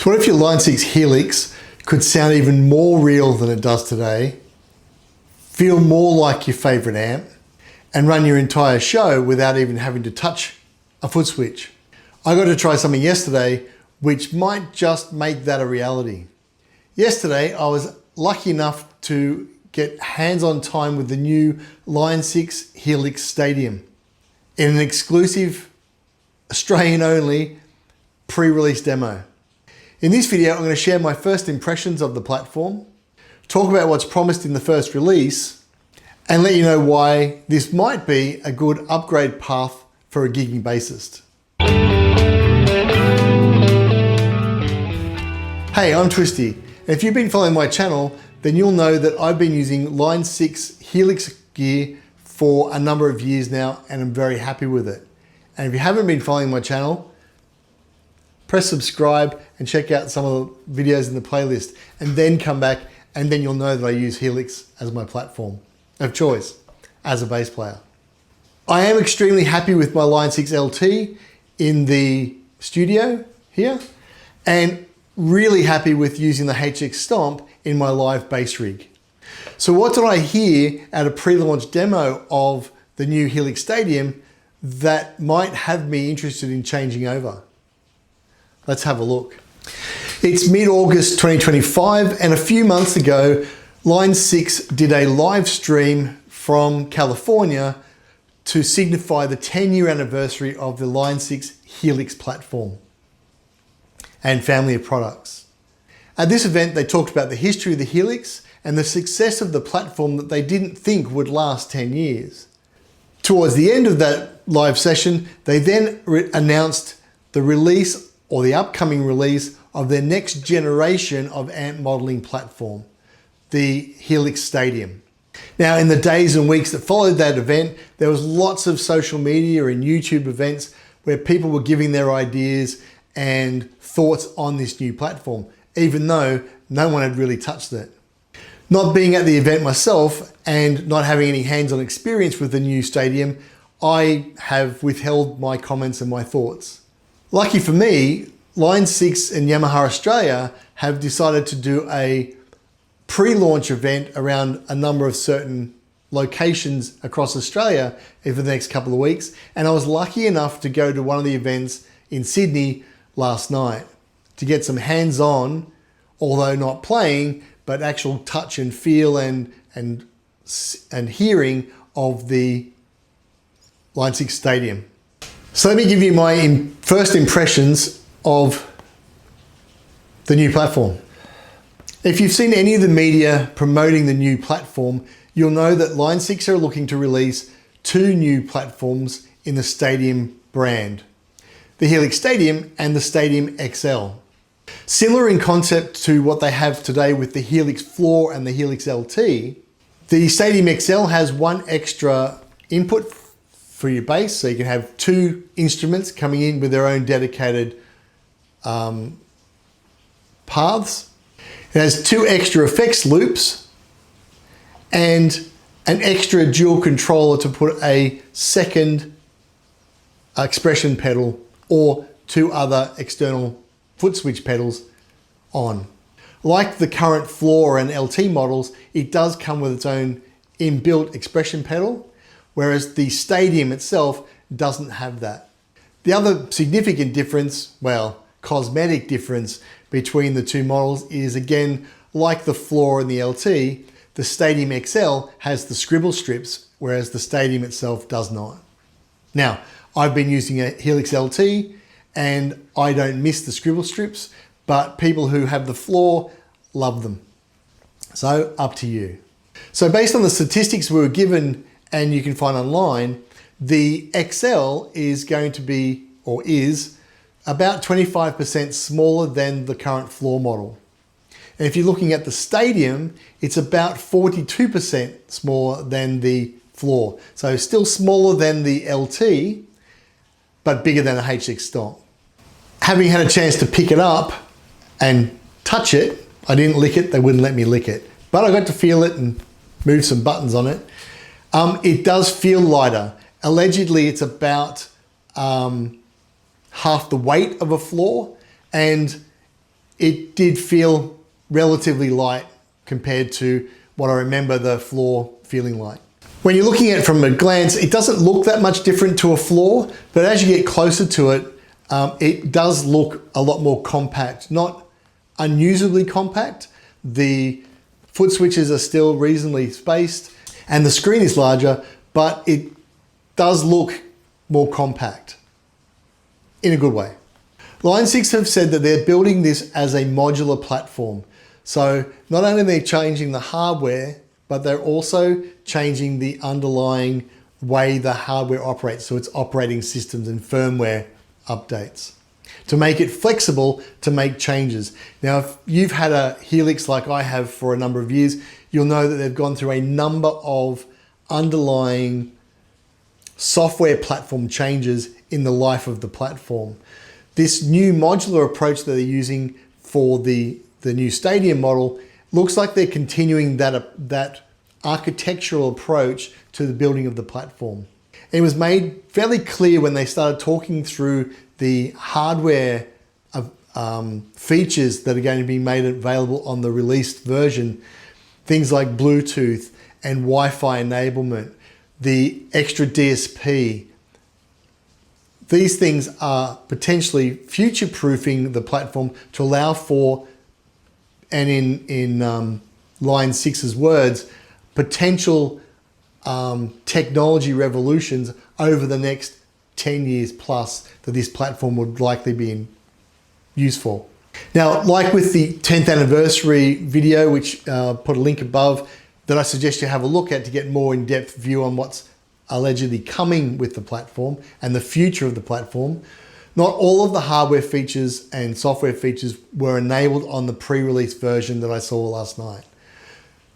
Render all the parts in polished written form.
So what if your Line 6 Helix could sound even more real than it does today, feel more like your favorite amp, and run your entire show without even having to touch a foot switch? I got to try something yesterday which might just make that a reality. Yesterday, I was lucky enough to get hands-on time with the new Line 6 Helix Stadium in an exclusive Australian-only pre-release demo. In this video, I'm going to share my first impressions of the platform, talk about what's promised in the first release, and let you know why this might be a good upgrade path for a gigging bassist. Hey, I'm Twistie, and if you've been following my channel, then you'll know that I've been using Line 6 Helix gear for a number of years now, and I'm very happy with it. And if you haven't been following my channel, press subscribe and check out some of the videos in the playlist, and then come back, and then you'll know that I use Helix as my platform of choice as a bass player. I am extremely happy with my Line 6 LT in the studio here, and really happy with using the HX Stomp in my live bass rig. So what did I hear at a pre-launch demo of the new Helix Stadium that might have me interested in changing over? Let's have a look. It's mid-August 2025, and a few months ago, Line 6 did a live stream from California to signify the 10-year anniversary of the Line 6 Helix platform and family of products. At this event, they talked about the history of the Helix and the success of the platform that they didn't think would last 10 years. Towards the end of that live session, they then announced the release or the upcoming release of their next generation of amp modeling platform, the Helix Stadium. Now, in the days and weeks that followed that event, there was lots of social media and YouTube events where people were giving their ideas and thoughts on this new platform, even though no one had really touched it. Not being at the event myself and not having any hands-on experience with the new Stadium, I have withheld my comments and my thoughts. Lucky for me, Line 6 and Yamaha Australia have decided to do a pre-launch event around a number of certain locations across Australia over the next couple of weeks, and I was lucky enough to go to one of the events in Sydney last night to get some hands-on, although not playing, but actual touch and feel and hearing of the Line 6 Stadium. So let me give you my first impressions of the new platform. If you've seen any of the media promoting the new platform, you'll know that Line 6 are looking to release two new platforms in the Stadium brand, the Helix Stadium and the Stadium XL. Similar in concept to what they have today with the Helix Floor and the Helix LT, the Stadium XL has one extra input for your bass, so you can have two instruments coming in with their own dedicated paths. It has two extra effects loops and an extra dual controller to put a second expression pedal or two other external foot switch pedals on. Like the current Floor and LT models, it does come with its own inbuilt expression pedal, whereas the Stadium itself doesn't have that. The other significant difference, well, cosmetic difference between the two models is, again, like the Floor and the LT, the Stadium XL has the scribble strips, whereas the Stadium itself does not. Now, I've been using a Helix LT and I don't miss the scribble strips, but people who have the Floor love them. So up to you. So based on the statistics we were given and you can find online, the XL is going to be, or is, about 25% smaller than the current Floor model. And if you're looking at the Stadium, it's about 42% smaller than the Floor. So still smaller than the LT, but bigger than a HX Stomp. Having had a chance to pick it up and touch it, I didn't lick it, they wouldn't let me lick it, but I got to feel it and move some buttons on it. It does feel lighter. Allegedly, it's about half the weight of a Floor, and it did feel relatively light compared to what I remember the floor feeling like. When you're looking at it from a glance, it doesn't look that much different to a floor, but as you get closer to it, it does look a lot more compact, not unusably compact. The foot switches are still reasonably spaced and the screen is larger, but it does look more compact in a good way. Line 6 have said that they're building this as a modular platform. So not only are they changing the hardware, but they're also changing the underlying way the hardware operates. So it's operating systems and firmware updates to make it flexible to make changes. Now, if you've had a Helix like I have for a number of years, you'll know that they've gone through a number of underlying software platform changes in the life of the platform. This new modular approach that they're using for the new Stadium model looks like they're continuing that architectural approach to the building of the platform. It was made fairly clear when they started talking through the hardware features that are going to be made available on the released version. Things like Bluetooth and Wi-Fi enablement, the extra DSP. These things are potentially future-proofing the platform to allow for, and in Line 6's words, potential technology revolutions over the next 10 years plus that this platform would likely be used for. Now, like with the 10th anniversary video, which put a link above, that I suggest you have a look at to get more in-depth view on what's allegedly coming with the platform and the future of the platform. Not all of the hardware features and software features were enabled on the pre-release version that I saw last night.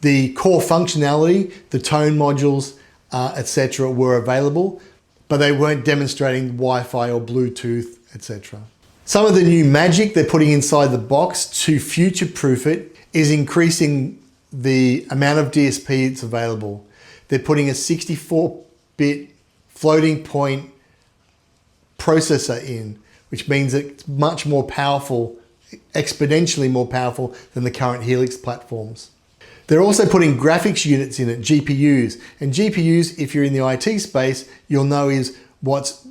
The core functionality, the tone modules, etc. were available, but they weren't demonstrating Wi-Fi or Bluetooth, etc. Some of the new magic they're putting inside the box to future-proof it is increasing the amount of DSP that's available. They're putting a 64-bit floating point processor in, which means it's much more powerful, exponentially more powerful than the current Helix platforms. They're also putting graphics units in it, GPUs. And GPUs, if you're in the IT space, you'll know is what's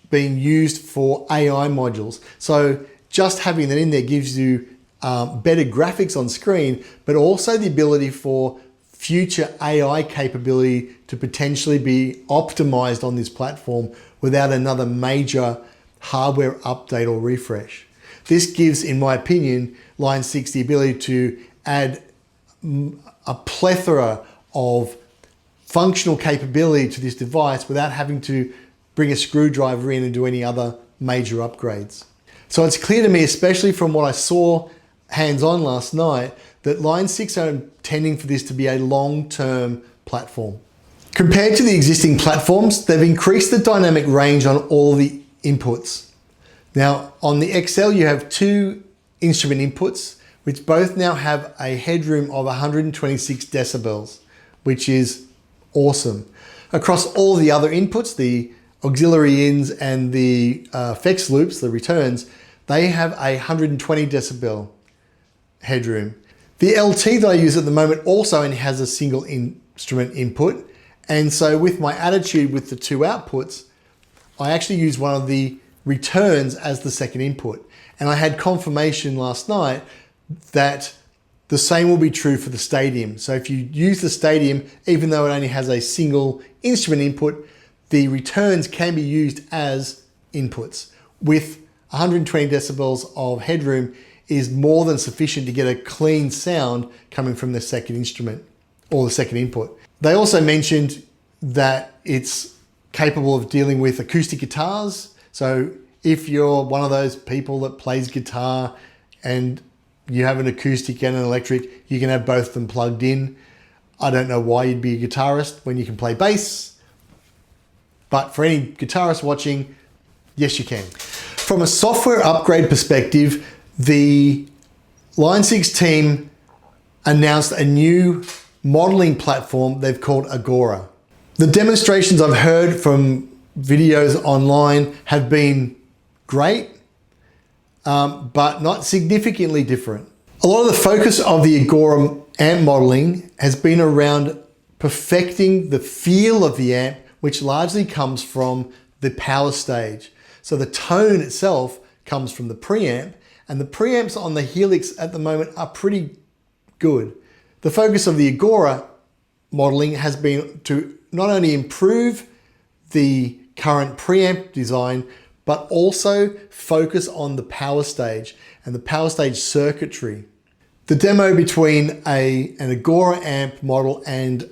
being used for AI modules. So just having that in there gives you better graphics on screen, but also the ability for future AI capability to potentially be optimized on this platform without another major hardware update or refresh. This gives, in my opinion, Line 6 the ability to add a plethora of functional capability to this device without having to bring a screwdriver in and do any other major upgrades. So it's clear to me, especially from what I saw hands-on last night, that Line 6 are intending for this to be a long-term platform. Compared to the existing platforms, they've increased the dynamic range on all the inputs. Now, on the XL, you have two instrument inputs, which both now have a headroom of 126 decibels, which is awesome. Across all the other inputs, the auxiliary ins and the effects loops, the returns, they have a 120 decibel headroom. The LT that I use at the moment also only has a single instrument input. And so with my Attitude with the two outputs, I actually use one of the returns as the second input. And I had confirmation last night that the same will be true for the Stadium. So if you use the Stadium, even though it only has a single instrument input, the returns can be used as inputs. With 120 decibels of headroom is more than sufficient to get a clean sound coming from the second instrument or the second input. They also mentioned that it's capable of dealing with acoustic guitars. So if you're one of those people that plays guitar and you have an acoustic and an electric, you can have both of them plugged in. I don't know why you'd be a guitarist when you can play bass, but for any guitarist watching, yes, you can. From a software upgrade perspective, the Line 6 team announced a new modeling platform they've called Agora. The demonstrations I've heard from videos online have been great. but not significantly different. A lot of the focus of the Agora amp modeling has been around perfecting the feel of the amp, which largely comes from the power stage. So the tone itself comes from the preamp, and the preamps on the Helix at the moment are pretty good. The focus of the Agora modeling has been to not only improve the current preamp design, but also focus on the power stage and the power stage circuitry. The demo between an Agora amp model and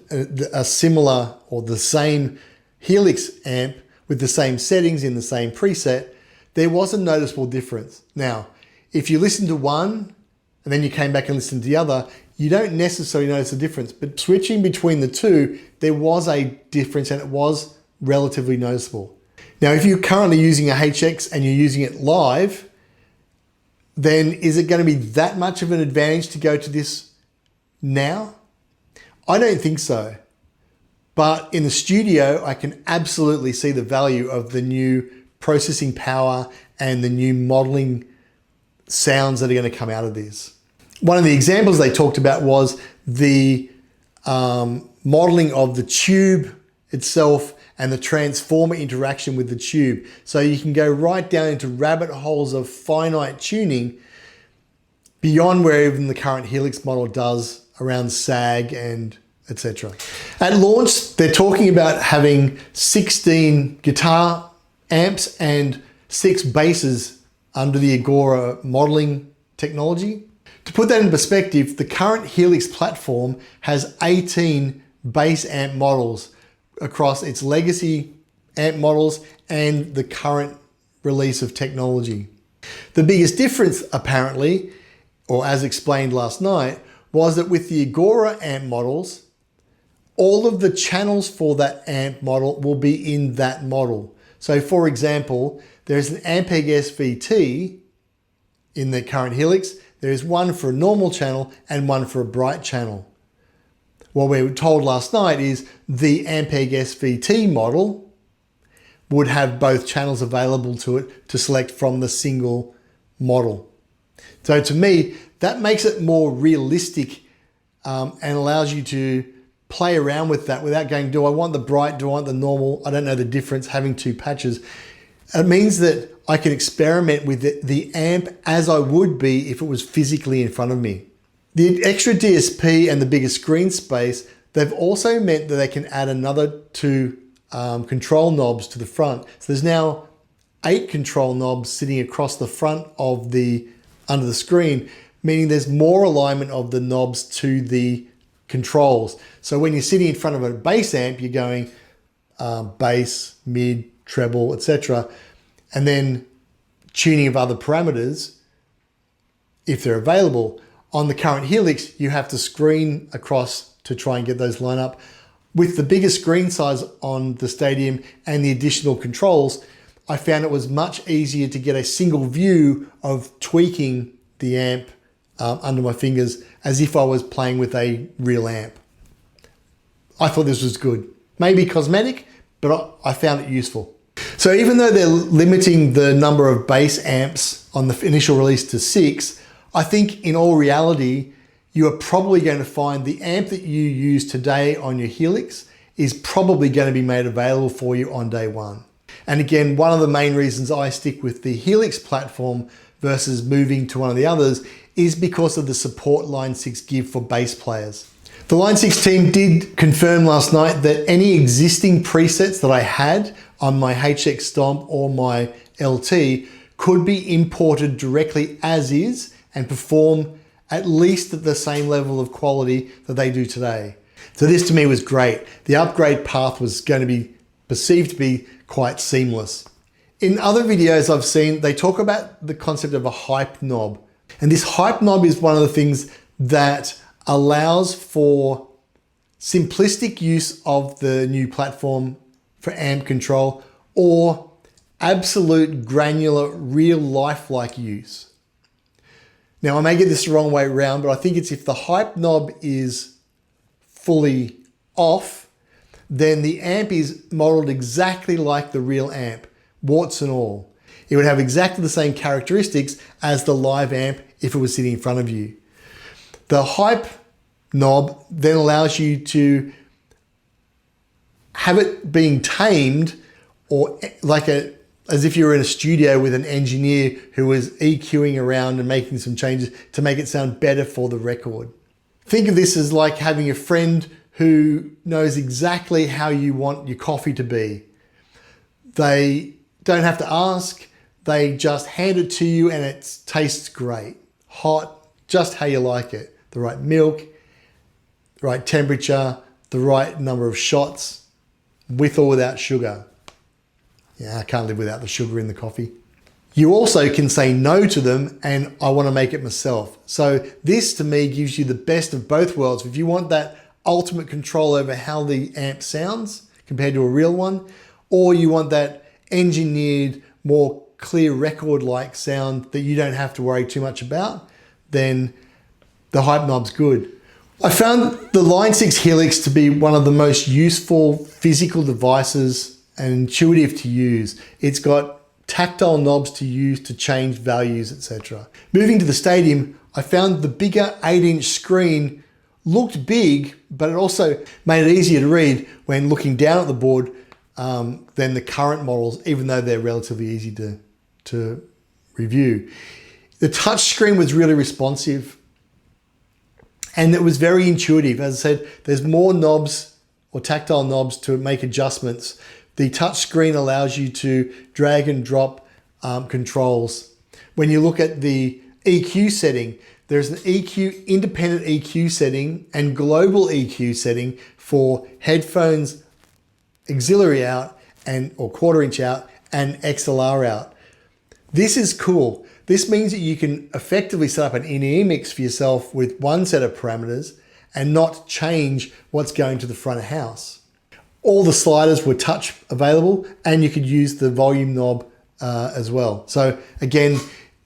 a similar or the same Helix amp with the same settings in the same preset, there was a noticeable difference. Now, if you listen to one and then you came back and listened to the other, you don't necessarily notice a difference, but switching between the two, there was a difference and it was relatively noticeable. Now, if you're currently using a HX and you're using it live, then is it going to be that much of an advantage to go to this now? I don't think so. But in the studio, I can absolutely see the value of the new processing power and the new modeling sounds that are going to come out of this. One of the examples they talked about was the modeling of the tube itself and the transformer interaction with the tube. So you can go right down into rabbit holes of finite tuning beyond where even the current Helix model does around sag and etc. At launch, they're talking about having 16 guitar amps and 6 basses under the Agora modeling technology. To put that in perspective, the current Helix platform has 18 bass amp models across its legacy amp models and the current release of technology. The biggest difference apparently, or as explained last night, was that with the Agora amp models, all of the channels for that amp model will be in that model. So for example, there's an Ampeg SVT in the current Helix. There is one for a normal channel and one for a bright channel. What we were told last night is the Ampeg SVT model would have both channels available to it to select from the single model. So to me, that makes it more realistic and allows you to play around with that without going, do I want the bright, do I want the normal? I don't know the difference, having 2 patches. It means that I can experiment with the amp as I would be if it was physically in front of me. The extra DSP and the bigger screen space, they've also meant that they can add another 2 control knobs to the front. So there's now 8 control knobs sitting across the front of under the screen, meaning there's more alignment of the knobs to the controls. So when you're sitting in front of a bass amp, you're going bass, mid, treble, etc. And then tuning of other parameters, if they're available. On the current Helix, you have to screen across to try and get those line up. With the bigger screen size on the Stadium and the additional controls, I found it was much easier to get a single view of tweaking the amp under my fingers as if I was playing with a real amp. I thought this was good. Maybe cosmetic, but I found it useful. So even though they're limiting the number of bass amps on the initial release to 6, I think in all reality, you are probably going to find the amp that you use today on your Helix is probably going to be made available for you on day one. And again, one of the main reasons I stick with the Helix platform versus moving to one of the others is because of the support Line 6 give for bass players. The Line 6 team did confirm last night that any existing presets that I had on my HX Stomp or my LT could be imported directly as is and perform at least at the same level of quality that they do today. So this to me was great. The upgrade path was going to be perceived to be quite seamless. In other videos I've seen, they talk about the concept of a hype knob. And this hype knob is one of the things that allows for simplistic use of the new platform for amp control or absolute granular real life-like use. Now I may get this the wrong way around, but I think it's if the hype knob is fully off, then the amp is modeled exactly like the real amp, warts and all. It would have exactly the same characteristics as the live amp if it was sitting in front of you. The hype knob then allows you to have it being tamed, or like as if you were in a studio with an engineer who was EQing around and making some changes to make it sound better for the record. Think of this as like having a friend who knows exactly how you want your coffee to be. They don't have to ask, they just hand it to you and it tastes great. Hot, just how you like it. The right milk, the right temperature, the right number of shots, with or without sugar. Yeah, I can't live without the sugar in the coffee. You also can say no to them and I want to make it myself. So this to me gives you the best of both worlds. If you want that ultimate control over how the amp sounds compared to a real one, or you want that engineered, more clear record-like sound that you don't have to worry too much about, then the hype knob's good. I found the Line 6 Helix to be one of the most useful physical devices and intuitive to use. It's got tactile knobs to use to change values, etc. Moving to the Stadium, I found the bigger 8-inch screen looked big, but it also made it easier to read when looking down at the board than the current models, even though they're relatively easy to review. The touch screen was really responsive and it was very intuitive. As I said, there's more knobs or tactile knobs to make adjustments. The touch screen allows you to drag and drop controls. When you look at the EQ setting, there's an EQ, independent EQ setting and global EQ setting for headphones, auxiliary out or 1/4 inch out and XLR out. This is cool. This means that you can effectively set up an in-ear mix for yourself with one set of parameters and not change what's going to the front of house. All the sliders were touch available and you could use the volume knob as well. So again,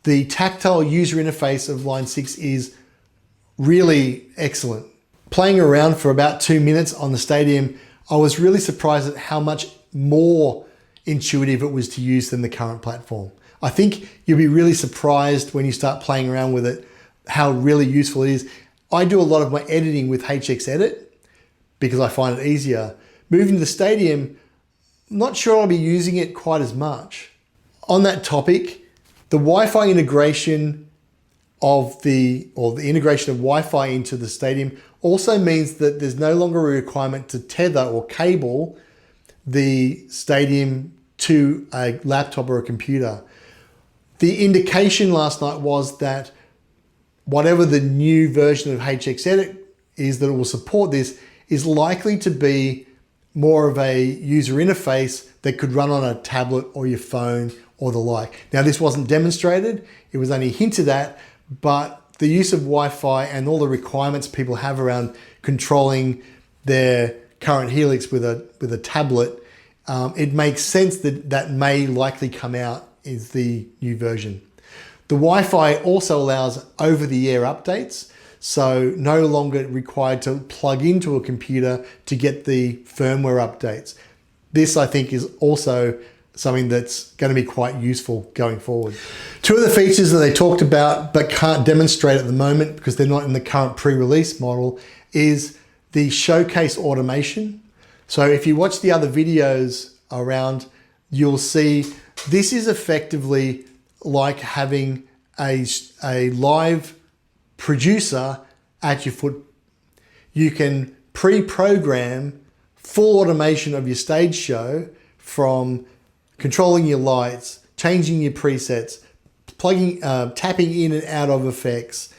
the tactile user interface of Line 6 is really excellent. Playing around for about 2 minutes on the Stadium, I was really surprised at how much more intuitive it was to use than the current platform. I think you'll be really surprised when you start playing around with it, how really useful it is. I do a lot of my editing with HX Edit because I find it easier. Moving to the Stadium, I'm not sure I'll be using it quite as much. On that topic, the Wi-Fi integration the integration of Wi-Fi into the Stadium also means that there's no longer a requirement to tether or cable the Stadium to a laptop or a computer. The indication last night was that whatever the new version of HX Edit is that it will support this is likely to be more of a user interface that could run on a tablet or your phone or the like. Now this wasn't demonstrated, it was only hinted at, but the use of Wi-Fi and all the requirements people have around controlling their current Helix with a tablet, it makes sense that that may likely come out is the new version. The Wi-Fi also allows over-the-air updates, so no longer required to plug into a computer to get the firmware updates. This, I think, is also something that's going to be quite useful going forward. Two of the features that they talked about but can't demonstrate at the moment because they're not in the current pre-release model is the showcase automation. So if you watch the other videos around, you'll see this is effectively like having a live producer at your foot. You can pre-program full automation of your stage show, from controlling your lights, changing your presets, plugging, tapping in and out of effects,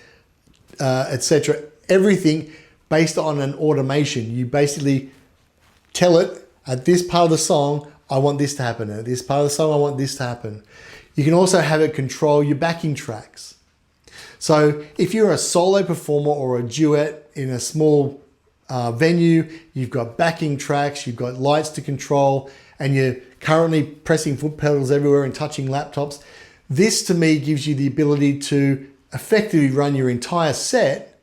etc. Everything based on an automation. You basically tell it at this part of the song, I want this to happen. At this part of the song, I want this to happen. You can also have it control your backing tracks. So if you're a solo performer or a duet in a small venue, you've got backing tracks, you've got lights to control, and you're currently pressing foot pedals everywhere and touching laptops. This to me gives you the ability to effectively run your entire set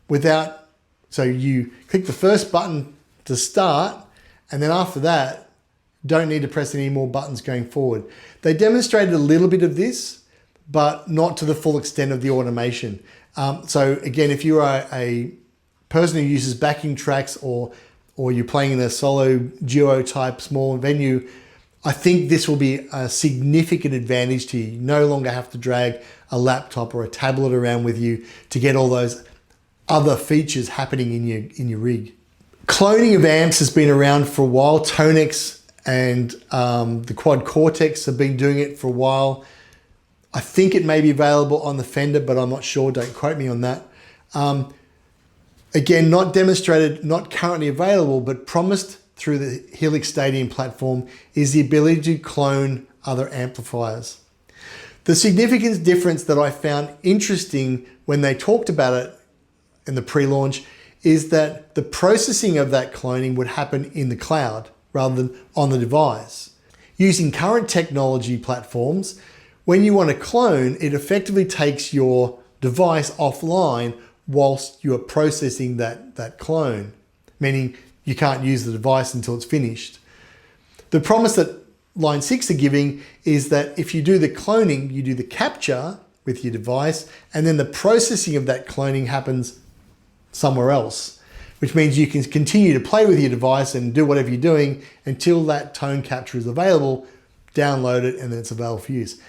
without, so you click the first button to start, and then after that, don't need to press any more buttons going forward. They demonstrated a little bit of this, but not to the full extent of the automation. So again, if you are a person who uses backing tracks or you're playing in a solo duo type small venue, I think this will be a significant advantage to you. You no longer have to drag a laptop or a tablet around with you to get all those other features happening in your rig. Cloning of amps has been around for a while. Tonex and the Quad Cortex have been doing it for a while. I think it may be available on the Fender, but I'm not sure. Don't quote me on that. Again, not demonstrated, not currently available, but promised through the Helix Stadium platform is the ability to clone other amplifiers. The significant difference that I found interesting when they talked about it in the pre-launch is that the processing of that cloning would happen in the cloud rather than on the device. Using current technology platforms, when you want to clone, it effectively takes your device offline whilst you are processing that clone, meaning you can't use the device until it's finished. The promise that Line 6 are giving is that if you do the cloning, you do the capture with your device, and then the processing of that cloning happens somewhere else, which means you can continue to play with your device and do whatever you're doing until that tone capture is available, download it, and then it's available for use.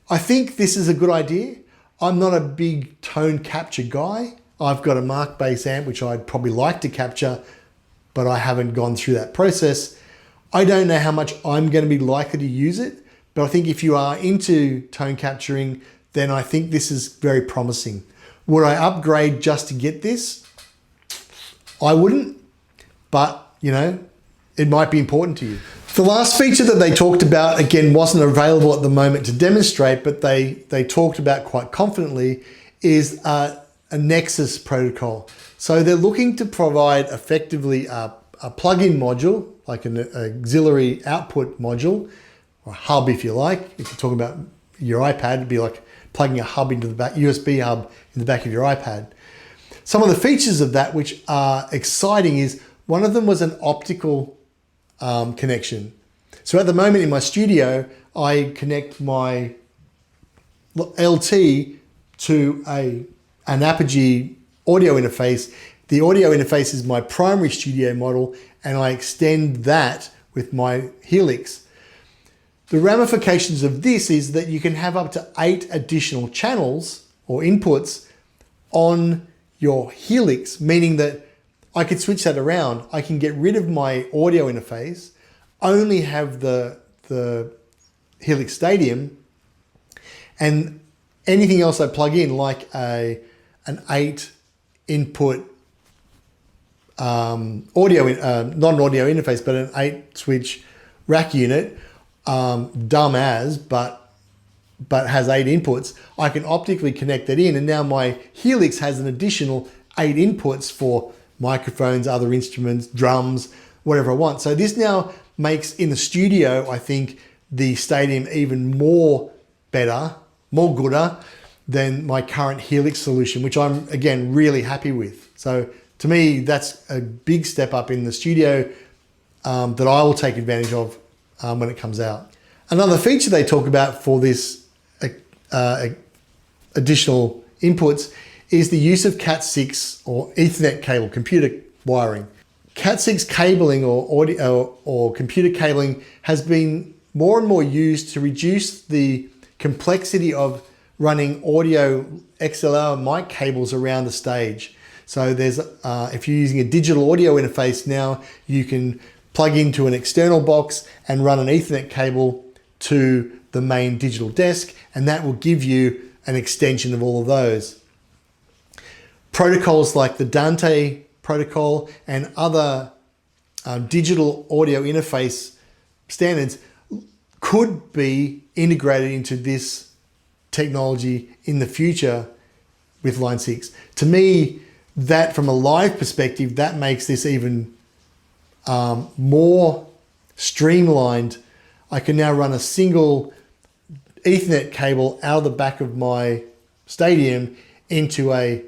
I think this is a good idea. I'm not a big tone capture guy. I've got a MarkBass amp, which I'd probably like to capture, but I haven't gone through that process. I don't know how much I'm going to be likely to use it, but I think if you are into tone capturing, then I think this is very promising. Would I upgrade just to get this? I wouldn't, but you know, it might be important to you. The last feature that they talked about, again, wasn't available at the moment to demonstrate, but they talked about quite confidently, is a Nexus protocol. So they're looking to provide effectively a plug-in module, like an auxiliary output module, or a hub if you like. If you're talking about your iPad, it'd be like plugging a hub into the back, USB hub in the back of your iPad. Some of the features of that which are exciting is one of them was an optical connection. So at the moment in my studio, I connect my LT to an Apogee audio interface. The audio interface is my primary studio model, and I extend that with my Helix. The ramifications of this is that you can have up to 8 additional channels or inputs on your Helix, meaning that I could switch that around. I can get rid of my audio interface, only have the Helix Stadium, and anything else I plug in, like an 8 input not an audio interface, but an 8 switch rack unit, dumb as, but has 8 inputs. I can optically connect that in, and now my Helix has an additional 8 inputs for microphones, other instruments, drums, whatever I want. So this now makes, in the studio, I think, the Stadium even more better, more gooder than my current Helix solution, which I'm, again, really happy with. So to me, that's a big step up in the studio that I will take advantage of when it comes out. Another feature they talk about for this additional inputs is the use of Cat6 or Ethernet cable, computer wiring. Cat6 cabling or audio or computer cabling has been more and more used to reduce the complexity of running audio XLR mic cables around the stage. So there's, if you're using a digital audio interface now, you can plug into an external box and run an Ethernet cable to the main digital desk, and that will give you an extension of all of those. Protocols like the Dante protocol and other digital audio interface standards could be integrated into this technology in the future with Line 6. To me, that from a live perspective, that makes this even more streamlined. I can now run a single Ethernet cable out of the back of my Stadium into a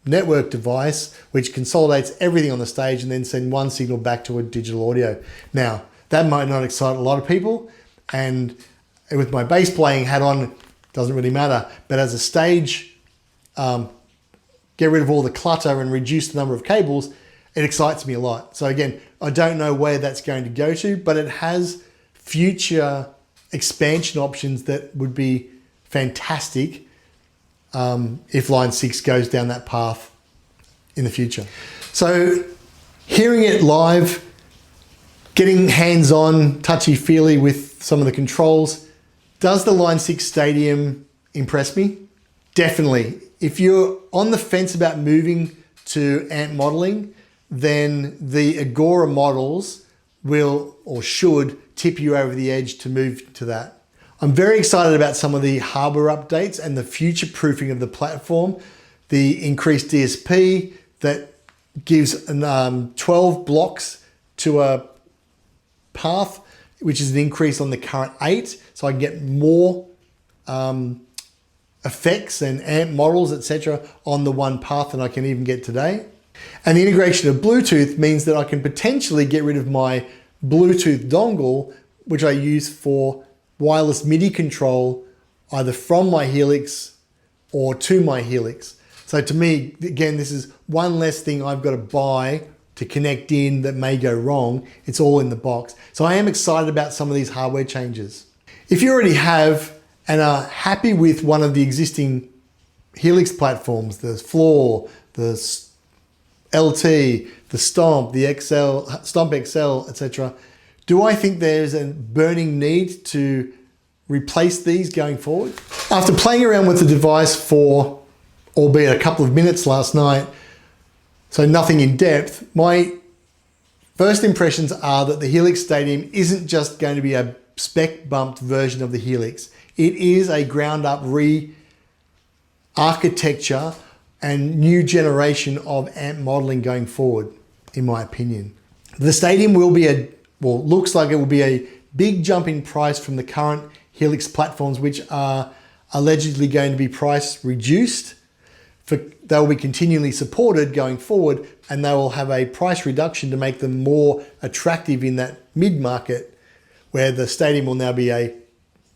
network device, which consolidates everything on the stage and then send one signal back to a digital audio. Now, That might not excite a lot of people. And with my bass playing hat on, doesn't really matter. But as a stage, get rid of all the clutter and reduce the number of cables, it excites me a lot. So again, I don't know where that's going to go to, but it has future expansion options that would be fantastic if Line 6 goes down that path in the future. So hearing it live, getting hands-on, touchy-feely with some of the controls, does the Line 6 Stadium impress me? Definitely. If you're on the fence about moving to amp modeling, then the Agora models will or should tip you over the edge to move to that. I'm very excited about some of the hardware updates and the future proofing of the platform. The increased DSP that gives 12 blocks to a path, which is an increase on the current 8. So I can get more effects and amp models, etc. on the one path than I can even get today. And the integration of Bluetooth means that I can potentially get rid of my Bluetooth dongle, which I use for wireless MIDI control, either from my Helix or to my Helix. So to me, again, this is one less thing I've got to buy to connect in that may go wrong. It's all in the box. So I am excited about some of these hardware changes. If you already have and are happy with one of the existing Helix platforms, the Floor, the LT, the Stomp, the Stomp XL, etc., do I think there's a burning need to replace these going forward? After playing around with the device for, albeit a couple of minutes last night, so nothing in depth, my first impressions are that the Helix Stadium isn't just going to be a spec bumped version of the Helix. It is a ground up re-architecture and new generation of amp modeling going forward, in my opinion. The Stadium will be looks like it will be a big jump in price from the current Helix platforms, which are allegedly going to be price reduced. They will be continually supported going forward, and they will have a price reduction to make them more attractive in that mid-market, where the Stadium will now be a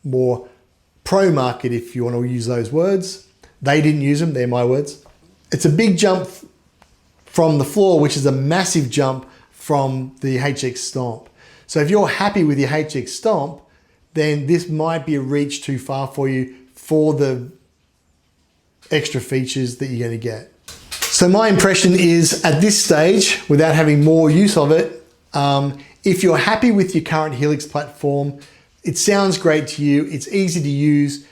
more pro market, if you want to use those words. They didn't use them, they're my words. It's a big jump from the Floor, which is a massive jump from the HX Stomp. So if you're happy with your HX Stomp, then this might be a reach too far for you for the extra features that you're going to get. So my impression is, at this stage, without having more use of it, if you're happy with your current Helix platform, it sounds great to you, it's easy to use,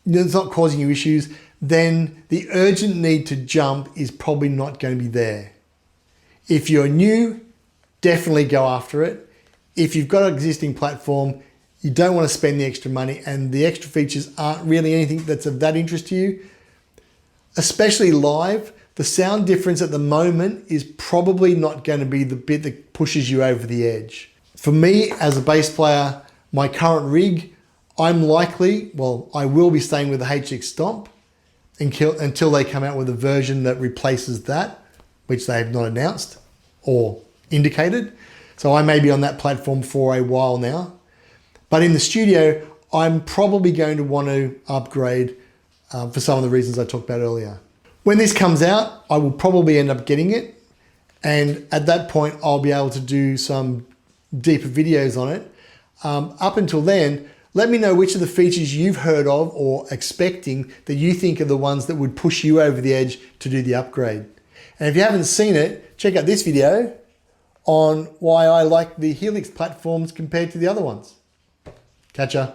it's not causing you issues, then the urgent need to jump is probably not going to be there. If you're new, definitely go after it. If you've got an existing platform, you don't want to spend the extra money, and the extra features aren't really anything that's of that interest to you. Especially live, the sound difference at the moment is probably not going to be the bit that pushes you over the edge. For me, as a bass player, my current rig, I will be staying with the HX Stomp until they come out with a version that replaces that, which they have not announced or indicated. So I may be on that platform for a while now. But in the studio, I'm probably going to want to upgrade for some of the reasons I talked about earlier. When this comes out, I will probably end up getting it. And at that point, I'll be able to do some deeper videos on it. Up until then, let me know which of the features you've heard of or expecting that you think are the ones that would push you over the edge to do the upgrade. And if you haven't seen it, check out this video on why I like the Helix platforms compared to the other ones. Catch ya.